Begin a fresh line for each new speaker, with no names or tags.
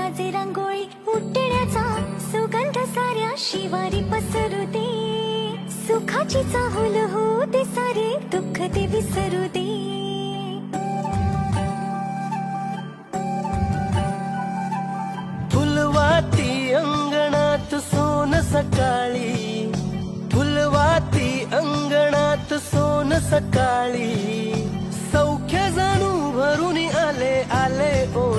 वाजे रांगोळी उठण्याचा सुगंध साऱ्या शिवारी पसरू दे. सुखाची चाहुल होऊ दे सारे दुःख ते विसरू दे.
फुलवाती अंगणात सोन सकाळी, फुलवाती अंगणात सोन सकाळी. सौख्य जाणू भरून आले आले ओ